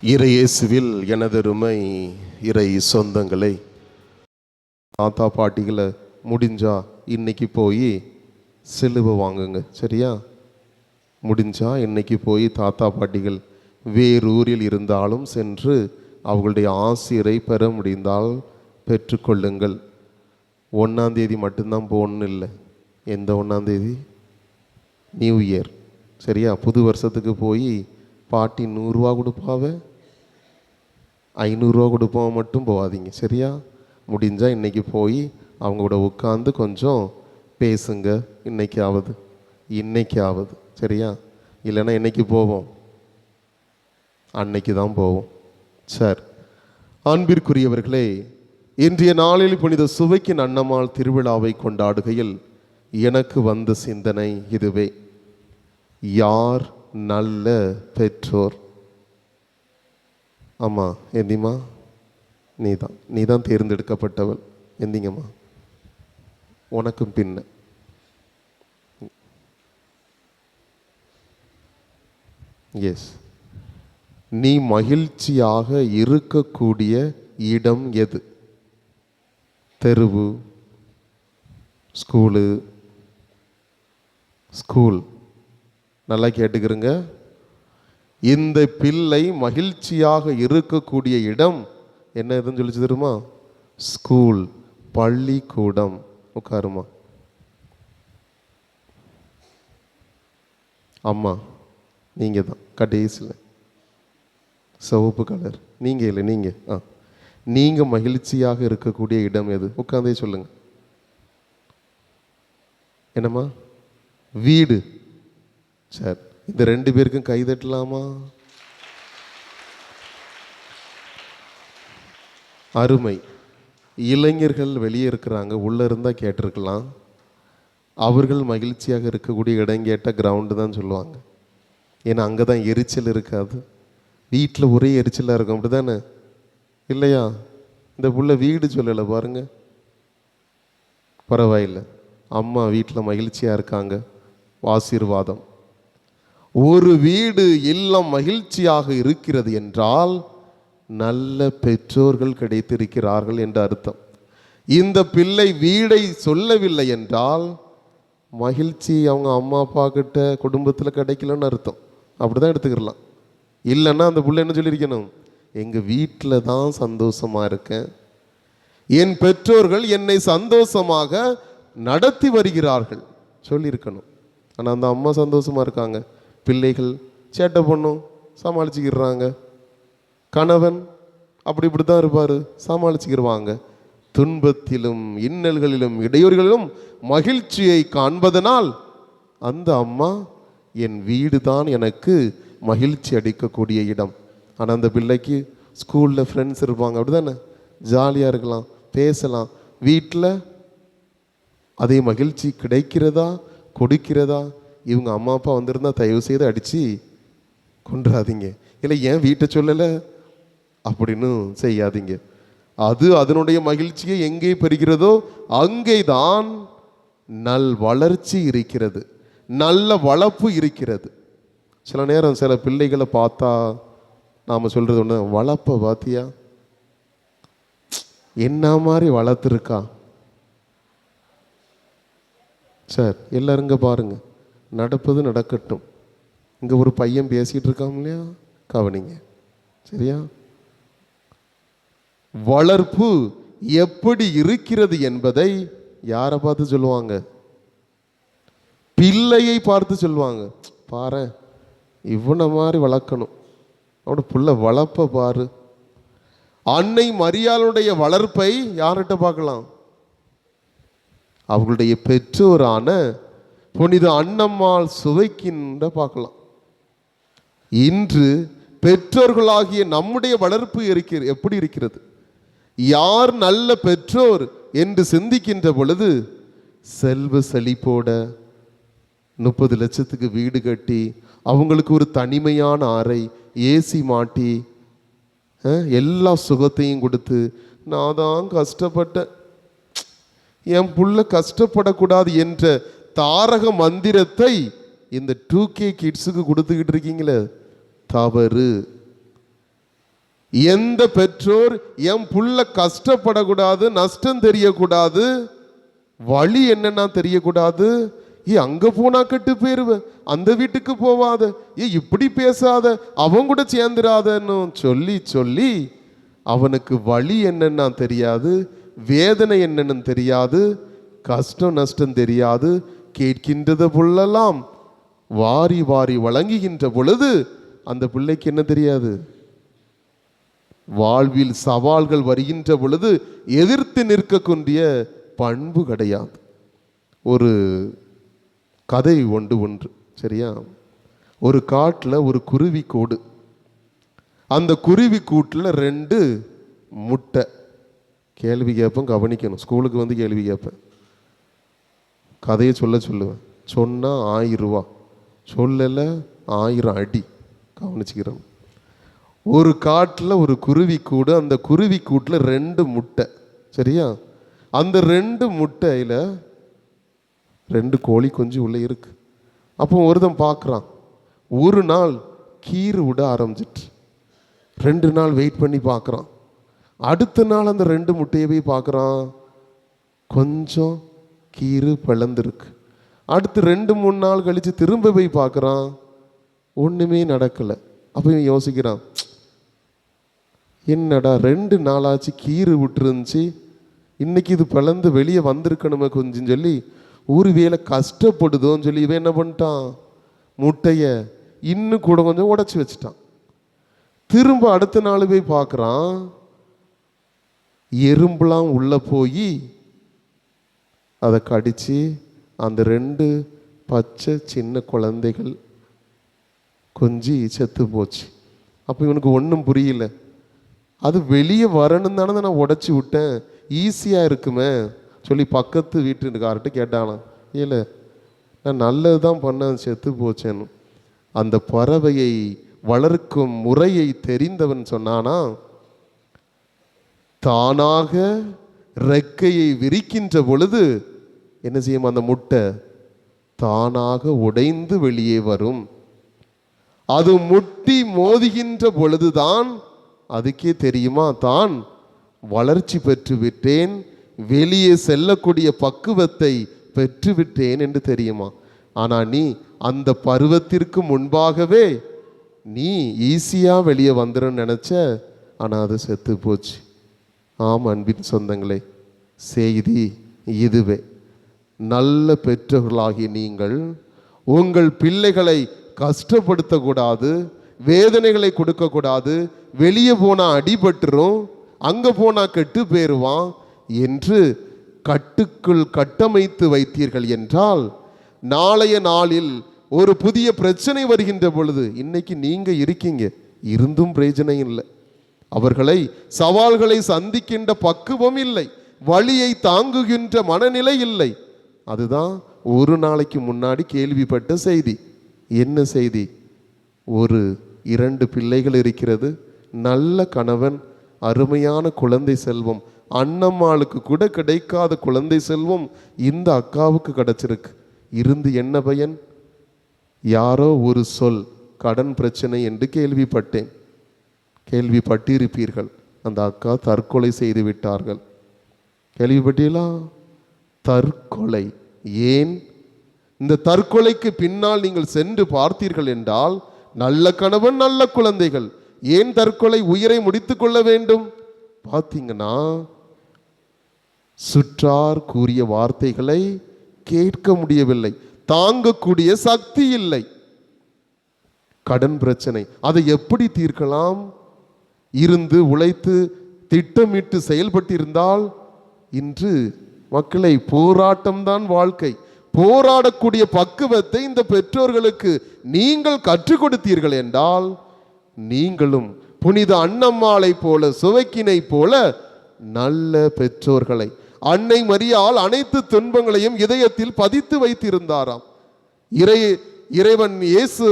இறையேசுவில் எனதருமை இறை சொந்தங்களை, தாத்தா பாட்டிகளை முடிஞ்சா இன்னைக்கு போய் சிலுவை வாங்குங்க. சரியா? முடிஞ்சா இன்னைக்கு போய் தாத்தா பாட்டிகள் வேறு ஊரில் இருந்தாலும் சென்று அவர்களுடைய ஆசிரை பெற முடிந்தால் பெற்றுக்கொள்ளுங்கள். 1ஆம் தேதி மட்டும்தான் போகணுன்னு இல்லை. எந்த 1ஆம் தேதி? New year. சரியா? புது வருஷத்துக்கு போய் பாட்டி 100 ரூபா கொடுப்பாவே, 500 ரூபா கொடுப்போம் மட்டும் போகாதீங்க. சரியா? முடிஞ்சால் இன்றைக்கி போய் அவங்க கூட உட்காந்து கொஞ்சம் பேசுங்க. இன்னைக்காவது. சரியா? இல்லைன்னா இன்னைக்கு போவோம், அன்னைக்கு தான் போவோம். சார், அன்பிற்குரியவர்களே, இன்றைய நாளில் புனித சுவைக்கின் அன்னமாள் திருவிழாவை கொண்டாடுகையில் எனக்கு வந்த சிந்தனை இதுவே: யார் நல்ல பெற்றோர்? அம்மா எந்திம்மா, நீ தான் தேர்ந்தெடுக்கப்பட்டவள். எந்திங்கம்மா, உனக்கும் பின்ன. எஸ், நீ மகிழ்ச்சியாக இருக்கக்கூடிய இடம் எது? தெருவு, ஸ்கூல். நல்லா கேட்டுக்கிறங்க. இந்த பிள்ளை மகிழ்ச்சியாக இருக்கக்கூடிய இடம் என்ன எதுன்னு சொல்லிச்சு தெரியுமா? ஸ்கூல், பள்ளிக்கூடம். உட்காருமா. அம்மா நீங்கள் தான் கடைசியில் சிவப்பு கலர். நீங்கள் இல்லை, நீங்கள் மகிழ்ச்சியாக இருக்கக்கூடிய இடம் எது? உட்காந்தே சொல்லுங்க. என்னம்மா? வீடு. சரி, இந்த 2 பேருக்கும் கை தட்டலாமா? அருமை. இளைஞர்கள் வெளியே இருக்கிறாங்க, உள்ளே இருந்தால் கேட்டிருக்கலாம். அவர்கள் மகிழ்ச்சியாக இருக்கக்கூடிய இடம் கேட்டால் கிரவுண்டு தான் சொல்லுவாங்க. ஏன்னா அங்கே தான் எரிச்சல் இருக்காது. வீட்டில் ஒரே எரிச்சலாக இருக்கும், அப்படி தானே? இல்லையா? இந்த புள்ள வீடு சொல்லலை பாருங்க. பரவாயில்லை, அம்மா வீட்டில் மகிழ்ச்சியாக இருக்காங்க. ஆசீர்வாதம். ஒரு வீடு இல்லம் மகிழ்ச்சியாக இருக்கிறது என்றால் நல்ல பெற்றோர்கள் கிடைத்திருக்கிறார்கள் என்று அர்த்தம். இந்த பிள்ளை வீடை சொல்லவில்லை என்றால் மகிழ்ச்சி அவங்க அம்மா அப்பா கிட்ட குடும்பத்தில் கிடைக்கலன்னு அர்த்தம். அப்படிதான் எடுத்துக்கிடலாம். இல்லைன்னா அந்த பிள்ளை என்ன சொல்லியிருக்கணும்? எங்கள் வீட்டில் தான் சந்தோஷமாக இருக்கேன், என் பெற்றோர்கள் என்னை சந்தோஷமாக நடத்தி வருகிறார்கள் சொல்லியிருக்கணும். ஆனால் அந்த அம்மா சந்தோஷமாக இருக்காங்க, பிள்ளைகள் சேட்டை பண்ணும் சமாளிச்சுக்கிறாங்க, கணவன் இப்படி தான் இருப்பார் சமாளிச்சுக்கிடுவாங்க. துன்பத்திலும் இன்னல்களிலும் இடையூறுகளிலும் மகிழ்ச்சியை காண்பதனால் அந்த அம்மா என் வீடு தான் எனக்கு மகிழ்ச்சி அளிக்கக்கூடிய இடம். ஆனால் அந்த பிள்ளைக்கு ஸ்கூலில் ஃப்ரெண்ட்ஸ் இருப்பாங்க, அப்படி தானே? ஜாலியாக இருக்கலாம், பேசலாம். வீட்டில் அதே மகிழ்ச்சி கிடைக்கிறதா, கொடுக்கிறதா? இவங்க அம்மா அப்பா வந்திருந்தா தயவு செய்து அடித்து கொன்றாதீங்க. இல்லை ஏன் வீட்டை சொல்லலை அப்படின்னு செய்யாதீங்க. அது அதனுடைய மகிழ்ச்சியை எங்கே பெறுகிறதோ அங்கே தான் நல் வளர்ச்சி இருக்கிறது, நல்ல வளர்ப்பு இருக்கிறது. சில நேரம் சில பிள்ளைகளை பார்த்தா நாம் சொல்கிறது ஒன்று, வளர்ப்பை பார்த்தியா, என்ன மாதிரி வளர்த்துருக்கா. சார், எல்லாருங்க பாருங்க, நடப்பது நடக்கட்டும். இங்கே ஒரு பையன் பேசிகிட்டு இருக்கான் இல்லையா, கவனிங்க. சரியா? வளர்ப்பு எப்படி இருக்கிறது என்பதை யாரை பார்த்து சொல்லுவாங்க? பிள்ளையை பார்த்து சொல்லுவாங்க. பாரு, இவனை மாதிரி வளர்க்கணும், அவனோட புள்ள வளர்ப்பை பாரு. அன்னை மரியாளுடைய வளர்ப்பை யார்கிட்ட பார்க்கலாம்? அவர்களுடைய பெற்றோரான புனித அன்னம்மாள் சுவைக்கின்ற பார்க்கலாம். இன்று பெற்றோர்களாகிய நம்முடைய வளர்ப்பு எப்படி இருக்கிறது? யார் நல்ல பெற்றோர் என்று சிந்திக்கின்ற பொழுது, செல்வ செழிப்போட 30 லட்சத்துக்கு வீடு கட்டி அவங்களுக்கு ஒரு தனிமையான அறை, ஏசி மாட்டி, எல்லா சுகத்தையும் கொடுத்து, நான் தான் கஷ்டப்பட்டேன், என் புள்ள கஷ்டப்படக்கூடாது என்ற தாரக மந்திரத்தை இந்த 2K கிட்ஸுக்கு கொடுத்துக்கிட்டு இருக்கீங்களே, தவறு. எந்த பெற்றோர் என் புள்ள கஷ்டப்படக்கூடாது, நஷ்டம் தெரியக்கூடாது, வழி என்னன்னா தெரியக்கூடாது, அங்க போனா கெட்டு போயிருவ, அந்த வீட்டுக்கு போவாத, இப்படி பேசாத, அவன் கூட சேர்ந்துராதன்னு சொல்லி சொல்லி அவனுக்கு வழி என்னன்னா தெரியாது, வேதனை என்னன்னு தெரியாது, கஷ்டம் நஷ்டம் தெரியாது, கேட்கின்றது புள்ளெல்லாம் வாரி வாரி வழங்குகின்ற பொழுது அந்த பிள்ளைக்கு என்ன தெரியாது? வாழ்வில் சவால்கள் வருகின்ற பொழுது எதிர்த்து நிற்கக்கூடிய பண்பு கிடையாது. ஒரு கதை ஒன்று சரியா? ஒரு காட்டில் ஒரு குருவி கூடு. அந்த குருவி கூட்டில் 2 முட்டை. கேள்வி கேட்பேன், கவனிக்கணும். ஸ்கூலுக்கு வந்து கேள்வி கேட்பேன், கதையை சொல்லுவேன். சொன்னால் 1000 ரூபா, சொல்லலை 1000 அடி. கவனிச்சுக்கிறோம். ஒரு காட்டில் ஒரு குருவி கூடு. அந்த குருவி கூட்டில் 2 முட்டை சரியா? அந்த 2 முட்டையில் 2 கோழி குஞ்சு உள்ளே இருக்கு. அப்போ ஒருத்தன் பார்க்குறான், ஒரு நாள் கீறு விட ஆரம்பிச்சிட்டு 2 நாள் வெயிட் பண்ணி பார்க்குறான். அடுத்த நாள் அந்த 2 முட்டையை போய் பார்க்குறான், கொஞ்சம் கீறு பிளந்துருக்கு. அடுத்து 2-3 நாள் கழித்து திரும்ப போய் பார்க்குறான், ஒன்றுமே நடக்கலை. அப்போ இவன் யோசிக்கிறான், என்னடா 2 நாளாச்சு கீறு விட்டுருந்துச்சு, இன்னைக்கு இது பிளந்து வெளியே வந்திருக்கணுமே கொஞ்சம் சொல்லி ஒருவேளை கஷ்டப்படுதோன்னு சொல்லி இவன் என்ன பண்ணிட்டான், முட்டையை இன்னும் கூட கொஞ்சம் உடச்சி வச்சுட்டான். திரும்ப அடுத்த நாள் போய் பார்க்குறான், எறும்புலாம் உள்ளே போய் அதை கடித்து அந்த 2 பச்சை சின்ன குழந்தைகள் கொஞ்சி செத்து போச்சு. அப்போ இவனுக்கு ஒன்றும் புரியல. அது வெளியே வரணும் தானே நான் உடச்சி விட்டேன், ஈஸியாக இருக்குமே சொல்லி பக்கத்து வீட்டுக்கார்ட்ட கேட்டானான், இல்லை நான் நல்லது தான் பண்ணேன், செத்து போச்சேன்னு. அந்த பறவையை வளர்க்கும் முறையை தெரிந்தவன் சொன்னானா, தானாக ரெக்கையை விரிக்கின்ற பொழுது என்ன செய்யும், அந்த முட்டை தானாக உடைந்து வெளியே வரும். அது முட்டி மோதுகின்ற பொழுதுதான் அதுக்கே தெரியுமா, தான் வளர்ச்சி பெற்று விட்டேன், வெளியே செல்லக்கூடிய பக்குவத்தை பெற்றுவிட்டேன் என்று தெரியுமா. ஆனால் நீ அந்த பருவத்திற்கு முன்பாகவே நீ ஈஸியாக வெளியே வந்துடும் நினச்ச, ஆனால் அது செத்து போச்சு. ஆம் அன்பின் சொந்தங்களே, செய்தி இதுவே. நல்ல பெற்றோர்களாகிய நீங்கள் உங்கள் பிள்ளைகளை கஷ்டப்படுத்தக்கூடாது, வேதனைகளை கொடுக்கக்கூடாது, வெளியே போனால் அடிபட்டுரும், அங்கே போனால் கெட்டு போயிடுவான் என்று கட்டுக்குள் கட்டமைத்து வைத்தீர்கள் என்றால், நாளைய நாளில் ஒரு புதிய பிரச்சனை வருகின்ற பொழுது, இன்னைக்கு நீங்க இருக்கீங்க, இருந்தும் பிரயோஜனம் இல்லை. அவர்களை சவால்களை சந்திக்கின்ற பக்குவம் இல்லை, வழியை தாங்குகின்ற மனநிலை இல்லை. அதுதான் ஒரு நாளைக்கு முன்னாடி கேள்விப்பட்ட செய்தி. என்ன செய்தி? ஒரு 2 பிள்ளைகள் இருக்கிறது, நல்ல கணவன், அருமையான குழந்தை செல்வம். அண்ணம்மாளுக்கு கூட கிடைக்காத குழந்தை செல்வம் இந்த அக்காவுக்கு கிடைச்சிருக்கு. இருந்து என்ன பயன்? யாரோ ஒரு சொல், கடன் பிரச்சனை என்று கேள்விப்பட்டேன், கேள்விப்பட்டிருப்பீர்கள். அந்த அக்கா தற்கொலை செய்து விட்டார்கள். கேள்விப்பட்டீங்களா? தற்கொலை. ஏன்? இந்த தற்கொலைக்கு பின்னால் நீங்கள் சென்று பார்த்தீர்கள் என்றால், நல்ல கணவன், நல்ல குழந்தைகள், ஏன் தற்கொலை, உயிரை முடித்து கொள்ள வேண்டும்? பார்த்தீங்கன்னா, சுற்றார் கூறிய வார்த்தைகளை கேட்க முடியவில்லை, தாங்கக்கூடிய சக்தி இல்லை. கடன் பிரச்சனை, அதை எப்படி தீர்க்கலாம்? இருந்து உழைத்து திட்டமிட்டு செயல்பட்டு இருந்தால், இன்று மக்களை போராட்டம்தான் வாழ்க்கை. போராடக்கூடிய பக்குவத்தை இந்த பெற்றோர்களுக்கு நீங்கள் கற்றுக் கொடுத்தீர்கள் என்றால், நீங்களும் புனித அன்னம்மாளை போல, சுவைக்கினை போல நல்ல பெற்றோர்களை, அன்னை மரியாள் அனைத்து துன்பங்களையும் இதயத்தில் பதித்து வைத்திருந்தாராம். இறைவன் இயேசு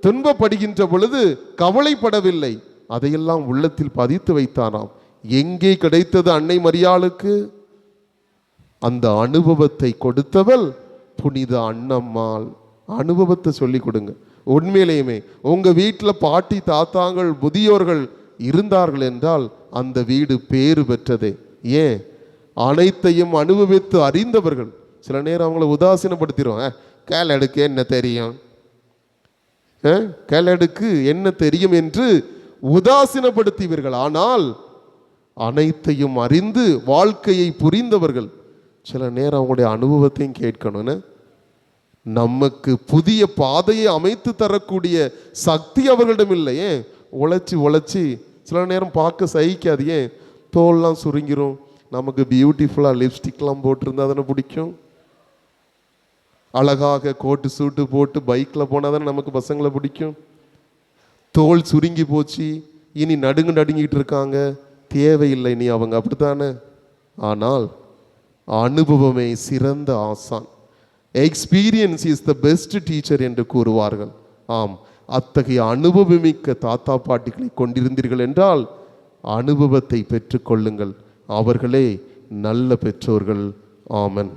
துன்பப்படுகின்ற பொழுது கவலைப்படவில்லை, அதையெல்லாம் உள்ளத்தில் பதித்து வைத்தாராம். எங்கே கிடைத்தது அன்னை மரியாளுக்கு? அந்த அனுபவத்தை கொடுத்தவள் புனித அன்னம்மாள். அனுபவத்தை சொல்லி கொடுங்க. உண்மையிலேயுமே உங்க வீட்டில் பாட்டி தாத்தாங்கள் முதியோர்கள் இருந்தார்கள் என்றால் அந்த வீடு பேறு பெற்றதே. ஏன்? அனைத்தையும் அனுபவித்து அறிந்தவர்கள். சில நேரம் அவங்கள உதாசீனப்படுத்திடுவோம். கேளடுக்கு என்ன தெரியும், கேளடுக்கு என்ன தெரியும் என்று உதாசீனப்படுத்தியவர்கள். ஆனால் அனைத்தையும் அறிந்து வாழ்க்கையை புரிந்தவர்கள். சில நேரம் அவங்களுடைய அனுபவத்தையும் கேட்கணும்னு, நமக்கு புதிய பாதையை அமைத்து தரக்கூடிய சக்தி அவர்களிடம் இல்லை. ஏன்? உழைச்சி உழைச்சி சில நேரம் பார்க்க சகிக்காது. ஏன்? தோல்லாம் சுருங்கிரும். நமக்கு பியூட்டிஃபுல்லாக லிப்ஸ்டிக்லாம் போட்டிருந்தா தானே பிடிக்கும். அழகாக கோட்டு சூட்டு போட்டு பைக்கில் போனால் தானே நமக்கு பசங்களை பிடிக்கும். தோல் சுருங்கி போச்சு, இனி நடுங்கிட்டு இருக்காங்க, தேவையில்லை நீ அவங்க, அப்படித்தானே? ஆனால் அனுபவமே சிறந்த ஆசான். Experience is the best teacher என்று கூறுவார்கள். ஆம், அத்தகைய அனுபவமிக்க தாத்தா பாட்டிகளை கொண்டிருந்தீர்கள் என்றால் அனுபவத்தை பெற்றுக்கொள்ளுங்கள். அவர்களே நல்ல பெற்றோர்கள். ஆமன்.